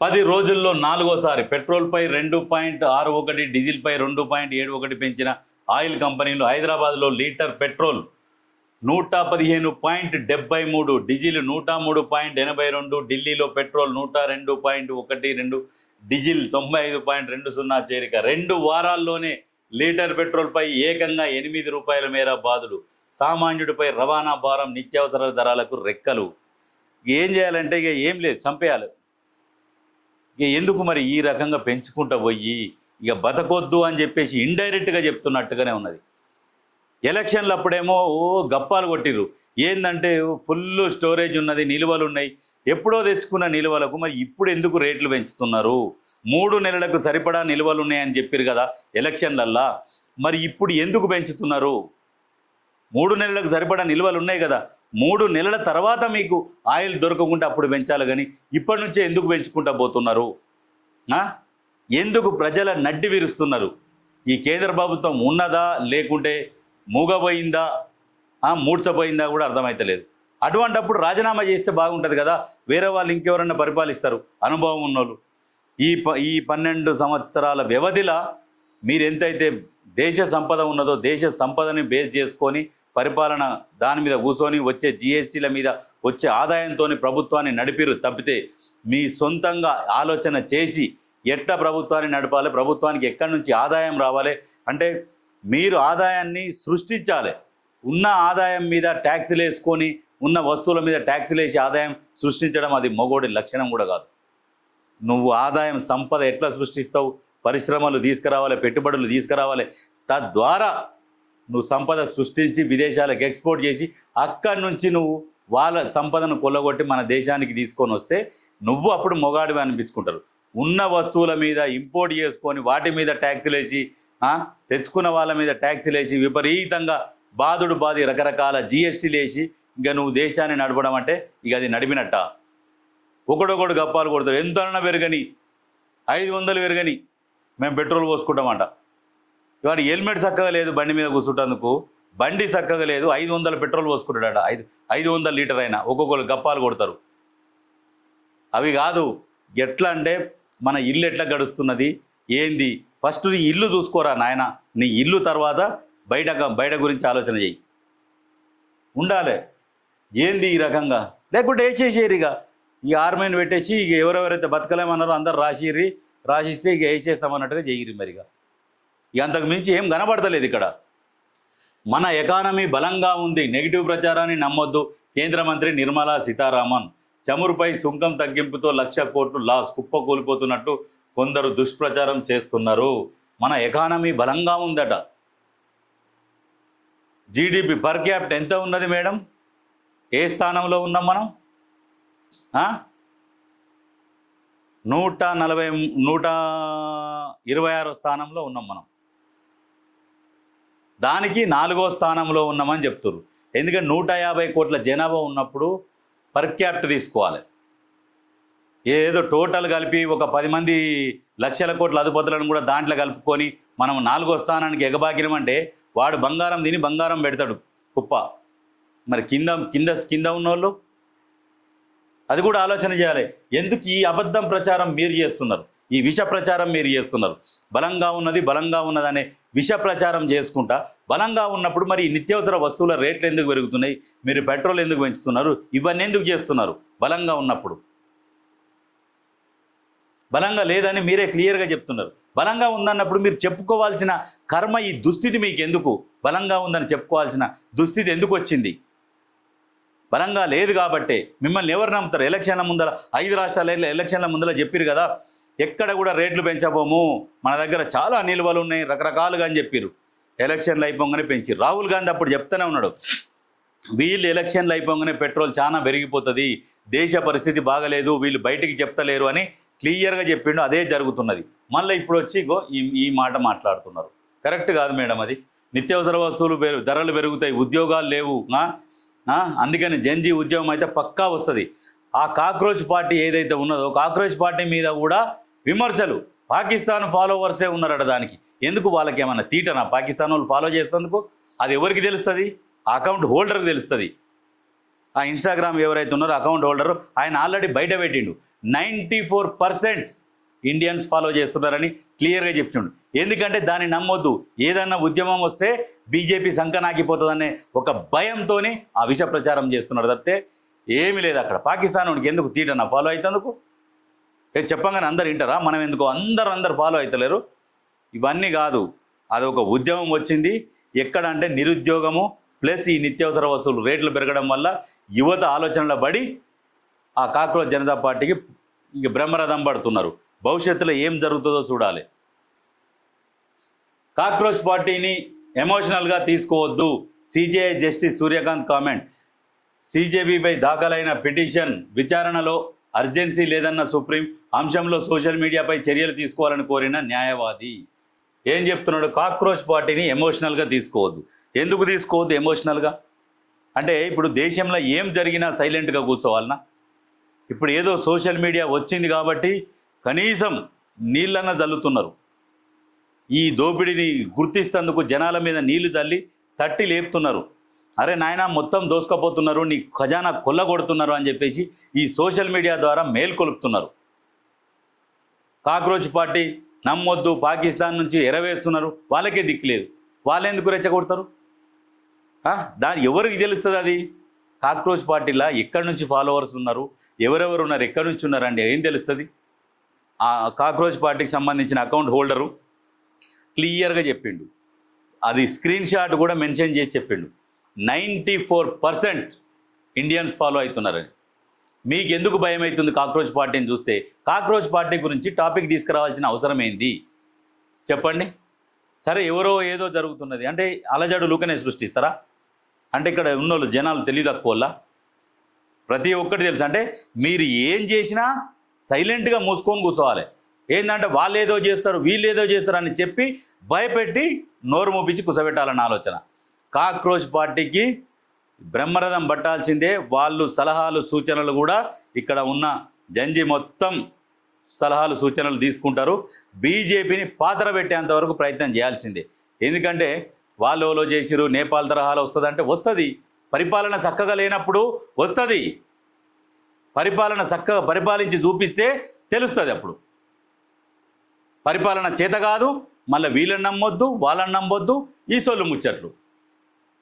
10 రోజుల్లో నాలుగోసారి పెట్రోల్పై 2.61, డీజిల్పై 2.71 పెంచిన ఆయిల్ కంపెనీలు. హైదరాబాద్లో లీటర్ పెట్రోల్ 115.73, డీజిల్ 103.82, ఢిల్లీలో పెట్రోల్ 102.12, డీజిల్ 95.20 చేరిక. 2 వారాల్లోనే లీటర్ పెట్రోల్పై ఏకంగా 8 రూపాయల మేర బాధలు. సామాన్యుడిపై రవాణా భారం, నిత్యావసర ధరలకు రెక్కలు. ఏం చేయాలంటే ఇక ఏం లేదు, చంపేయాలి. ఇక ఎందుకు మరి ఈ రకంగా పెంచుకుంటూ పోయి ఇక బతకొద్దు అని చెప్పేసి ఇండైరెక్ట్గా చెప్తున్నట్టుగానే ఉన్నది. ఎలక్షన్లు అప్పుడేమో గప్పాలు కొట్టిర్రు. ఏంటంటే ఫుల్ స్టోరేజ్ ఉన్నది, నిల్వలు ఉన్నాయి. ఎప్పుడో తెచ్చుకున్న నిల్వలకు మరి ఇప్పుడు ఎందుకు రేట్లు పెంచుతున్నారు? 3 నెలలకు సరిపడా నిల్వలు ఉన్నాయని చెప్పారు కదా ఎలక్షన్లల్లా. మరి ఇప్పుడు ఎందుకు పెంచుతున్నారు? 3 నెలలకు సరిపడా నిల్వలు ఉన్నాయి కదా, 3 నెలల తర్వాత మీకు ఆయిల్ దొరకకుండా అప్పుడు పెంచాలి. కానీ ఇప్పటి నుంచే ఎందుకు పెంచుకుంటా పోతున్నారు? ఎందుకు ప్రజల నడ్డి విరుస్తున్నారు? ఈ కేంద్ర ప్రభుత్వం ఉన్నదా లేకుంటే మూగపోయిందా, మూడ్చపోయిందా కూడా అర్థమవుతలేదు. అటువంటప్పుడు రాజీనామా చేస్తే బాగుంటుంది కదా, వేరే వాళ్ళు ఇంకెవరన్నా పరిపాలిస్తారు అనుభవం ఉన్నోళ్ళు. ఈ 12 సంవత్సరాల వ్యవధిలో మీరు ఎంతైతే దేశ సంపద ఉన్నదో దేశ సంపదని బేస్ చేసుకొని పరిపాలన దాని మీద కూర్చొని వచ్చే జిఎస్టీల మీద వచ్చే ఆదాయంతో ప్రభుత్వాన్ని నడిపిరు తప్పితే మీ సొంతంగా ఆలోచన చేసి ఎట్లా ప్రభుత్వాన్ని నడపాలి, ప్రభుత్వానికి ఎక్కడి నుంచి ఆదాయం రావాలి అంటే మీరు ఆదాయాన్ని సృష్టించాలి. ఉన్న ఆదాయం మీద ట్యాక్సులు వేసుకొని ఉన్న వస్తువుల మీద ట్యాక్సులు వేసి ఆదాయం సృష్టించడం అది మొగోడి లక్షణం కూడా కాదు. నువ్వు ఆదాయం సంపద ఎట్లా సృష్టిస్తావు? పరిశ్రమలు తీసుకురావాలి, పెట్టుబడులు తీసుకురావాలి. తద్వారా నువ్వు సంపద సృష్టించి విదేశాలకు ఎక్స్పోర్ట్ చేసి అక్కడి నుంచి నువ్వు వాళ్ళ సంపదను కొల్లగొట్టి మన దేశానికి తీసుకొని వస్తే నువ్వు అప్పుడు మొగాడివి అనిపించుకుంటారు. ఉన్న వస్తువుల మీద ఇంపోర్ట్ చేసుకొని వాటి మీద ట్యాక్సులు వేసి తెచ్చుకున్న వాళ్ళ మీద ట్యాక్సులు వేసి విపరీతంగా బాధి రకరకాల జిఎస్టీలు వేసి ఇంకా నువ్వు దేశాన్ని నడపడం అంటే ఇక అది నడిపినట్ట. ఒకడొకడు గప్పాలు కొడతాడు. ఎంతైనా పెరగని 500 పెరగని మేము పెట్రోల్ పోసుకుంటామంట. ఇవాడు హెల్మెట్ చక్కగా లేదు, బండి మీద కూర్చుంటందుకు బండి చక్కగా లేదు, 500 పెట్రోల్ పోసుకుంటాడట. 500 లీటర్ అయినా ఒక్కొక్కరు గప్పాలు కొడతారు. అవి కాదు, ఎట్లా అంటే మన ఇల్లు ఎట్లా గడుస్తున్నది ఏంది, ఫస్ట్ నీ ఇల్లు చూసుకోరా నాయన. నీ ఇల్లు తర్వాత బయట గురించి ఆలోచన చెయ్యి. ఉండాలి ఏంది ఈ రకంగా. లేకుంటే వేసేసేరు ఇక ఈ ఆర్మీని పెట్టేసి ఇక ఎవరెవరైతే బతకలేమన్నారో అందరు రాసిస్తే ఇక వేసేస్తామన్నట్టుగా చెయ్యిరి. మరిగా ఇక అంతకు మించి ఏం కనబడతలేదు ఇక్కడ. మన ఎకానమీ బలంగా ఉంది, నెగిటివ్ ప్రచారాన్ని నమ్మొద్దు. కేంద్ర మంత్రి నిర్మలా సీతారామన్. చమురుపై సుంకం తగ్గింపుతో 1,00,000 కోట్లు లాస్, కుప్పకూలిపోతున్నట్టు కొందరు దుష్ప్రచారం చేస్తున్నారు. మన ఎకానమీ బలంగా ఉందట. జీడిపి పర్ క్యాపిటల్ ఎంత ఉన్నది మేడం? ఏ స్థానంలో ఉన్నాం మనం? 126వ స్థానంలో ఉన్నాం మనం. దానికి 4వ స్థానంలో ఉన్నామని చెప్తున్నారు. ఎందుకంటే 150 కోట్ల జనాభా ఉన్నప్పుడు పర్ క్యాపిటల్ తీసుకోవాలి. ఏదో టోటల్ కలిపి ఒక 10 మంది లక్షల కోట్ల అధిపతులను కూడా దాంట్లో కలుపుకొని మనం 4వ స్థానానికి ఎగబాకినామంటే వాడు బంగారం తిని బంగారం పెడతాడు కుప్ప. మరి కింద ఉన్నోళ్ళు అది కూడా ఆలోచన చేయాలి. ఎందుకు ఈ అబద్ధం ప్రచారం మీరు చేస్తున్నారు? ఈ విష ప్రచారం మీరు చేస్తున్నారు. బలంగా ఉన్నదనే విష ప్రచారం చేసుకుంటా బలంగా ఉన్నప్పుడు మరి నిత్యావసర వస్తువుల రేట్లు ఎందుకు పెరుగుతున్నాయి? మీరు పెట్రోల్ ఎందుకు పెంచుతున్నారు? ఇవన్నీ ఎందుకు చేస్తున్నారు? బలంగా ఉన్నప్పుడు. బలంగా లేదని మీరే క్లియర్గా చెప్తున్నారు. బలంగా ఉందన్నప్పుడు మీరు చెప్పుకోవాల్సిన కర్మ, ఈ దుస్థితి మీకు ఎందుకు? బలంగా ఉందని చెప్పుకోవాల్సిన దుస్థితి ఎందుకు వచ్చింది? బలంగా లేదు కాబట్టే మిమ్మల్ని ఎవరు నమ్ముతారు? ఎలక్షన్ల ముందర 5 రాష్ట్రాల ఎలక్షన్ల ముందర చెప్పారు కదా, ఎక్కడ కూడా రేట్లు పెంచబోము, మన దగ్గర చాలా నిల్వలు ఉన్నాయి రకరకాలుగా అని చెప్పారు. ఎలక్షన్లు అయిపోగానే పెంచారు. రాహుల్ గాంధీ అప్పుడు చెప్తూనే ఉన్నాడు, వీళ్ళు ఎలక్షన్లు అయిపోగానే పెట్రోల్ చాలా పెరిగిపోతుంది, దేశ పరిస్థితి బాగలేదు, వీళ్ళు బయటికి చెప్తలేరు అని క్లియర్గా చెప్పిండు. అదే జరుగుతున్నది. మళ్ళీ ఇప్పుడు వచ్చి ఈ మాట మాట్లాడుతున్నారు. కరెక్ట్ కాదు మేడం. అది నిత్యావసర వస్తువులు ధరలు పెరుగుతాయి, ఉద్యోగాలు లేవు. అందుకని జన్జీ ఉద్యమం అయితే పక్కా వస్తుంది. ఆ కాక్రోచ్ పార్టీ ఏదైతే ఉన్నదో కాక్రోచ్ పార్టీ మీద కూడా విమర్శలు. పాకిస్తాన్ ఫాలోవర్సే ఉన్నారట. దానికి ఎందుకు? వాళ్ళకి ఏమన్నా తీటనా? పాకిస్తాన్ వాళ్ళు ఫాలో చేసేందుకు అది ఎవరికి తెలుస్తుంది? అకౌంట్ హోల్డర్కి తెలుస్తుంది. ఆ ఇన్స్టాగ్రామ్ ఎవరైతే ఉన్నారో అకౌంట్ హోల్డరు ఆయన ఆల్రెడీ బయట పెట్టిండు 94% ఇండియన్స్ ఫాలో చేస్తున్నారని క్లియర్గా చెప్తుండు. ఎందుకంటే దాన్ని నమ్మొద్దు. ఏదన్నా ఉద్యమం వస్తే బీజేపీ సంకనాకిపోతుందనే ఒక భయంతోనే ఆ విష ప్రచారం చేస్తున్నారు తప్పితే ఏమీ లేదు. అక్కడ పాకిస్తాన్ వాడికి ఎందుకు తీటన్నా ఫాలో అవుతందుకు చెప్పంగానే అందరు వింటారా? మనం ఎందుకు అందరు ఫాలో అవుతలేరు? ఇవన్నీ కాదు, అదొక ఉద్యమం వచ్చింది. ఎక్కడ అంటే నిరుద్యోగము ప్లస్ ఈ నిత్యావసర వస్తువులు రేట్లు పెరగడం వల్ల యువత ఆలోచనల పడి ఆ కాక్రోచ్ జనతా పార్టీకి ఇక బ్రహ్మరథం పడుతున్నారు. భవిష్యత్తులో ఏం జరుగుతుందో చూడాలి. కాక్రోచ్ పార్టీని ఎమోషనల్గా తీసుకోవద్దు. CJI justice Suryakant comment. సిజేబీపై దాఖలైన పిటిషన్ విచారణలో అర్జెన్సీ లేదన్న సుప్రీం, అంశంలో సోషల్ మీడియాపై చర్యలు తీసుకోవాలని కోరిన న్యాయవాది. ఏం చెప్తున్నాడు? కాక్రోచ్ పార్టీని ఎమోషనల్గా తీసుకోవద్దు. ఎందుకు తీసుకోవద్దు ఎమోషనల్గా? అంటే ఇప్పుడు దేశంలో ఏం జరిగినా సైలెంట్గా కూర్చోవాలన్నా? ఇప్పుడు ఏదో సోషల్ మీడియా వచ్చింది కాబట్టి కనీసం నీళ్ళన్న చల్లుతున్నారు. ఈ దోపిడీని గుర్తిస్తేందుకు జనాల మీద నీళ్లు చల్లి తట్టి లేపుతున్నారు. అరే నాయన మొత్తం దోసుకపోతున్నారు, నీ ఖజానా కొల్లగొడుతున్నారు అని చెప్పేసి ఈ సోషల్ మీడియా ద్వారా మేల్కొలుపుతున్నారు. కాక్రోచ్ పార్టీ నమ్మొద్దు, పాకిస్తాన్ నుంచి ఎరవేస్తున్నారు, వాళ్ళకే దిక్కులేదు, వాళ్ళెందుకు రెచ్చగొడతారు? దాని ఎవరికి తెలుస్తుంది? అది కాక్రోచ్ పార్టీలా ఎక్కడి నుంచి ఫాలోవర్స్ ఉన్నారు, ఎవరెవరు ఉన్నారు, ఎక్కడి నుంచి ఉన్నారండి, ఏం తెలుస్తుంది? ఆ కాక్రోచ్ పార్టీకి సంబంధించిన అకౌంట్ హోల్డరు క్లియర్గా చెప్పిండు, అది స్క్రీన్ షాట్ కూడా మెన్షన్ చేసి చెప్పిండు, 94% ఇండియన్స్ ఫాలో అవుతున్నారని. మీకు ఎందుకు భయం అవుతుంది కాక్రోచ్ పార్టీని చూస్తే? కాక్రోచ్ పార్టీ గురించి టాపిక్ తీసుకురావాల్సిన అవసరం ఏంది చెప్పండి? సరే ఎవరో ఏదో జరుగుతున్నది అంటే అలజడు లూకనే సృష్టిస్తారా? అంటే ఇక్కడ ఉన్నోళ్ళు జనాలు తెలియదు తక్కువల్ల ప్రతి ఒక్కటి తెలుసు. అంటే మీరు ఏం చేసినా సైలెంట్గా మూసుకొని కూర్చోవాలి. ఏంటంటే వాళ్ళు ఏదో చేస్తారు, వీళ్ళు ఏదో చేస్తారు అని చెప్పి భయపెట్టి నోరు మూపించి కుసబెట్టాలన్న ఆలోచన. కాక్రోచ్ పార్టీకి బ్రహ్మరథం పట్టాల్సిందే. వాళ్ళు సలహాలు సూచనలు కూడా ఇక్కడ ఉన్న జంజి మొత్తం సలహాలు సూచనలు తీసుకుంటారు. బీజేపీని పాత్ర పెట్టేంత వరకు ప్రయత్నం చేయాల్సిందే. ఎందుకంటే వాళ్ళు ఓలో చేసిరు, నేపాల్ తరహాలో వస్తుందంటే వస్తుంది. పరిపాలన చక్కగా లేనప్పుడు వస్తుంది. పరిపాలన చక్కగా పరిపాలించి చూపిస్తే తెలుస్తుంది. అప్పుడు పరిపాలన చేత కాదు, మళ్ళీ వీళ్ళని నమ్మొద్దు, వాళ్ళని నమ్మొద్దు, ఈ సొల్లు ముచ్చట్లు.